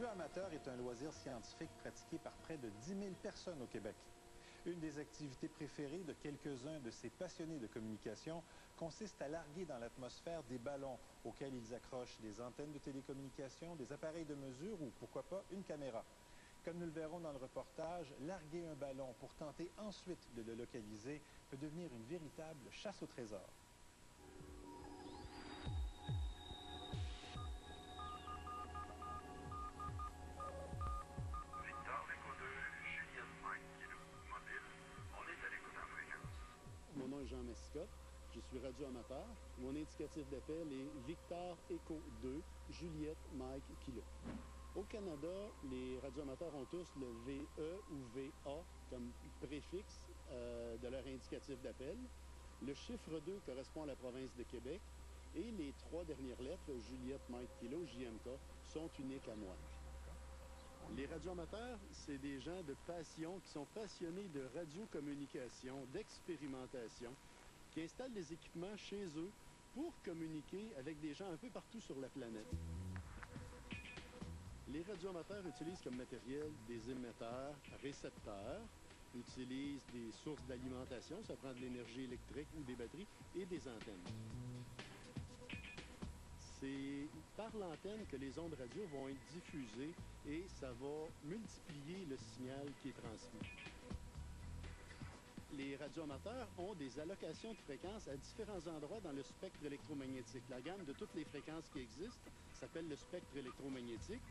radio amateur est un loisir scientifique pratiqué par près de 10 000 personnes au Québec. Une des activités préférées de quelques-uns de ces passionnés de communication consiste à larguer dans l'atmosphère des ballons auxquels ils accrochent des antennes de télécommunication, des appareils de mesure ou, pourquoi pas, une caméra. Comme nous le verrons dans le reportage, larguer un ballon pour tenter ensuite de le localiser peut devenir une véritable chasse au trésor. Mon nom est Jean Massicotte, je suis radioamateur. Mon indicatif d'appel est Victor Echo 2, Juliette Mike Kilo. Au Canada, les radioamateurs ont tous le VE ou VA comme préfixe de leur indicatif d'appel. Le chiffre 2 correspond à la province de Québec et les 3 dernières lettres, Juliette Mike Kilo, JMK, sont uniques à moi. Les radioamateurs, c'est des gens de passion qui sont passionnés de radiocommunication, d'expérimentation, qui installent des équipements chez eux pour communiquer avec des gens un peu partout sur la planète. Les radioamateurs utilisent comme matériel des émetteurs, récepteurs, utilisent des sources d'alimentation, ça prend de l'énergie électrique ou des batteries, et des antennes. C'est par l'antenne que les ondes radio vont être diffusées et ça va multiplier le signal qui est transmis. Les radioamateurs ont des allocations de fréquences à différents endroits dans le spectre électromagnétique. La gamme de toutes les fréquences qui existent s'appelle le spectre électromagnétique.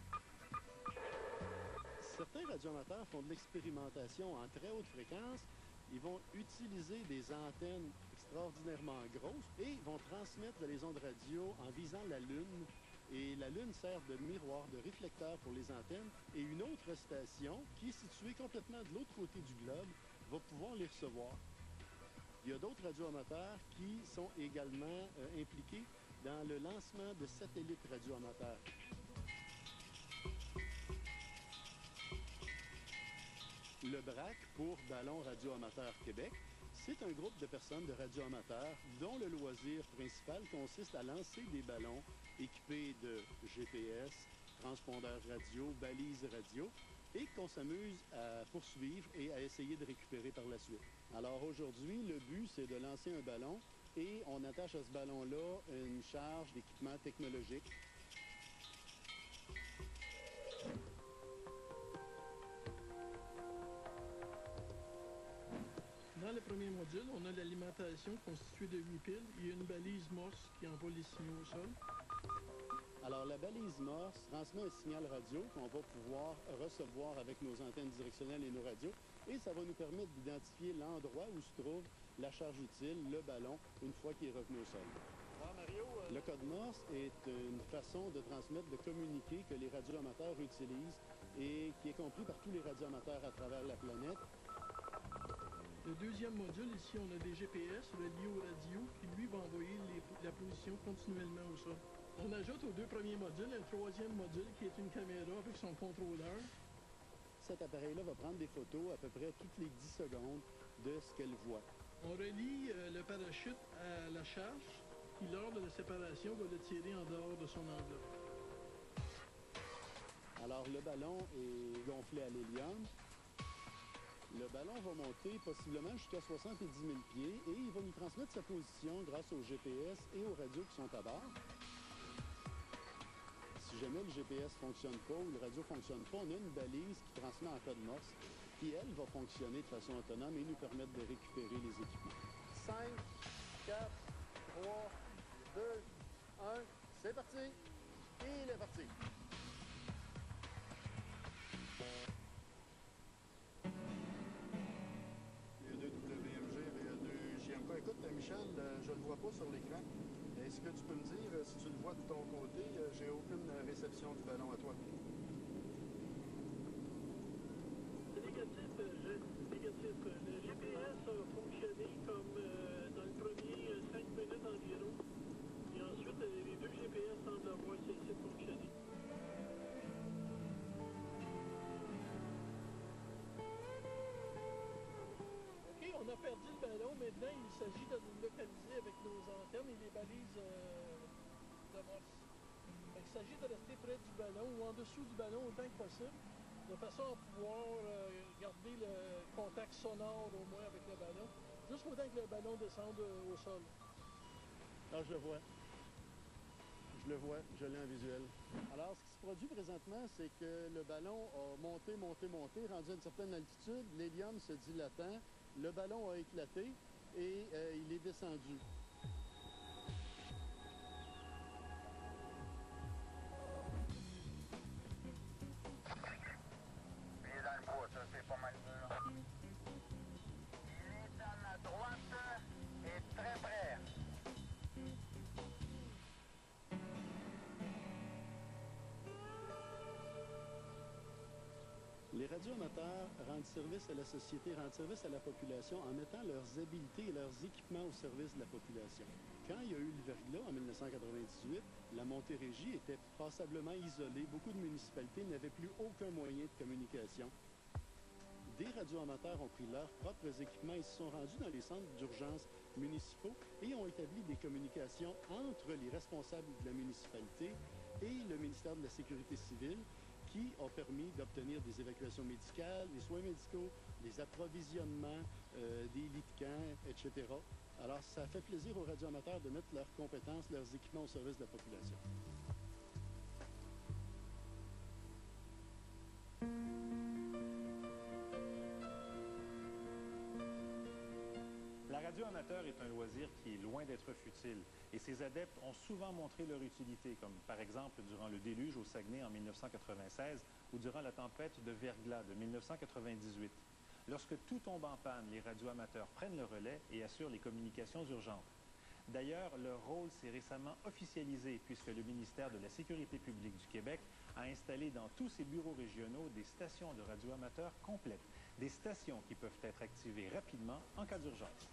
Certains radioamateurs font de l'expérimentation en très haute fréquence. Ils vont utiliser des antennes extraordinairement grosses et vont transmettre les ondes radio en visant la Lune. Et la Lune sert de miroir, de réflecteur pour les antennes. Et une autre station, qui est située complètement de l'autre côté du globe, va pouvoir les recevoir. Il y a d'autres radioamateurs qui sont également impliqués dans le lancement de satellites radioamateurs. Le BRAC, pour Ballon Radioamateur Québec, c'est un groupe de personnes de radioamateurs dont le loisir principal consiste à lancer des ballons équipés de GPS, transpondeurs radio, balises radio, et qu'on s'amuse à poursuivre et à essayer de récupérer par la suite. Alors aujourd'hui, le but, c'est de lancer un ballon et on attache à ce ballon-là une charge d'équipement technologique. Dans le premier module, on a l'alimentation constituée de 8 piles. Il y a une balise morse qui envoie les signaux au sol. Alors, la balise morse transmet un signal radio qu'on va pouvoir recevoir avec nos antennes directionnelles et nos radios. Et ça va nous permettre d'identifier l'endroit où se trouve la charge utile, le ballon, une fois qu'il est revenu au sol. Le code morse est une façon de transmettre, de communiquer que les radioamateurs utilisent et qui est compris par tous les radioamateurs à travers la planète. Le deuxième module, ici, on a des GPS reliés au radio qui, lui, va envoyer la position continuellement au sol. On ajoute aux 2 premiers modules un 3e module qui est une caméra avec son contrôleur. Cet appareil-là va prendre des photos à peu près toutes les 10 secondes de ce qu'elle voit. On relie le parachute à la charge qui, lors de la séparation, va le tirer en dehors de son enveloppe. Alors, le ballon est gonflé à l'hélium. Le ballon va monter possiblement jusqu'à 70 000 pieds et il va nous transmettre sa position grâce au GPS et aux radios qui sont à bord. Si jamais le GPS ne fonctionne pas ou le radio ne fonctionne pas, on a une balise qui transmet en code morse qui, elle, va fonctionner de façon autonome et nous permettre de récupérer les équipements. 5, 4, 3, 2, 1, c'est parti! Et il est parti! Écoute, Michel, je ne le vois pas sur l'écran. Est-ce que tu peux me dire si tu le vois de ton côté? J'ai aucune réception du ballon à toi. C'est négatif, négatif. Le GPS a fonctionné comme dans le premier 5 minutes environ. Et ensuite, les 2 GPS semblent avoir cessé de fonctionner. On a perdu le ballon. Maintenant, il s'agit de le localiser avec nos antennes et les balises de morse. s'agit de rester près du ballon ou en dessous du ballon autant que possible, de façon à pouvoir garder le contact sonore au moins avec le ballon, jusqu'au temps que le ballon descende au sol. Alors, je le vois. Je le vois, je l'ai en visuel. Alors, ce qui se produit présentement, c'est que le ballon a monté, rendu à une certaine altitude, l'hélium se dilatant, le ballon a éclaté et il est descendu. Il est dans le bois, ça, c'est pas mal dur. Il est à ma droite et très près. Les radioamateurs rendent service à la société, rendent service à la population en mettant leurs habiletés et leurs équipements au service de la population. Quand il y a eu le verglas en 1998, la Montérégie était passablement isolée. Beaucoup de municipalités n'avaient plus aucun moyen de communication. Des radioamateurs ont pris leurs propres équipements et se sont rendus dans les centres d'urgence municipaux et ont établi des communications entre les responsables de la municipalité et le ministère de la Sécurité civile, qui ont permis d'obtenir des évacuations médicales, des soins médicaux, des approvisionnements, des lits de camp, etc. Alors, ça fait plaisir aux radioamateurs de mettre leurs compétences, leurs équipements au service de la population. La radio amateur est un loisir qui est loin d'être futile et ses adeptes ont souvent montré leur utilité, comme par exemple durant le déluge au Saguenay en 1996 ou durant la tempête de verglas de 1998. Lorsque tout tombe en panne, les radioamateurs prennent le relais et assurent les communications urgentes. D'ailleurs, leur rôle s'est récemment officialisé puisque le ministère de la Sécurité publique du Québec a installé dans tous ses bureaux régionaux des stations de radioamateurs complètes, des stations qui peuvent être activées rapidement en cas d'urgence.